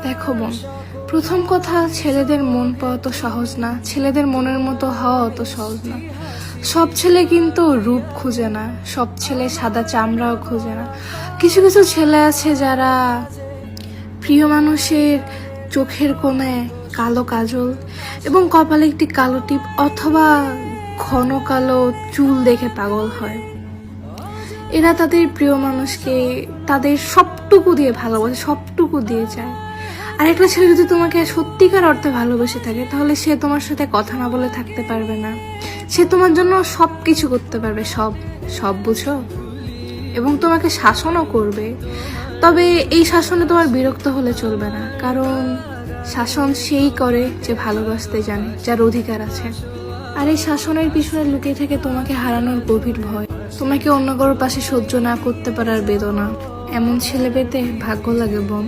দেখো বোন, প্রথম কথা, ছেলেদের মন পাওয়া তো সহজ না, ছেলেদের মনের মতো হওয়া অত সহজ না। সব ছেলে কিন্তু রূপ খুঁজে না, সব ছেলে সাদা চামড়াও খুঁজে না। কিছু কিছু ছেলে আছে যারা প্রিয় মানুষের চোখের কোণে কালো কাজল এবং কপালে একটি কালো টিপ অথবা ঘন কালো চুল দেখে পাগল হয়। এরা তাদের প্রিয় মানুষকে তাদের সবটুকু দিয়ে ভালোবাসে, সবটুকু দিয়ে যায়। আর একটা ছেলে যদি তোমাকে সত্যিকার অর্থে ভালোবেসে থাকে, তাহলে সে তোমার সাথে কথা না বলে থাকতে পারবে না। সে তোমার জন্য সব কিছু করতে পারবে, সব সব বুঝো, এবং তোমাকে শাসনও করবে। তবে এই শাসনে তোমার বিরক্ত হলে চলবে না, কারণ শাসন সেই করে যে ভালোবাসতে জানে, যার অধিকার আছে। আর এই শাসনের পিছনে লুকিয়ে থেকে তোমাকে হারানোর গভীর ভয়, তোমাকে অন্য কারোর পাশে সহ্য না করতে পারার বেদনা। এমন ছেলে পেতে ভাগ্য লাগে বোন।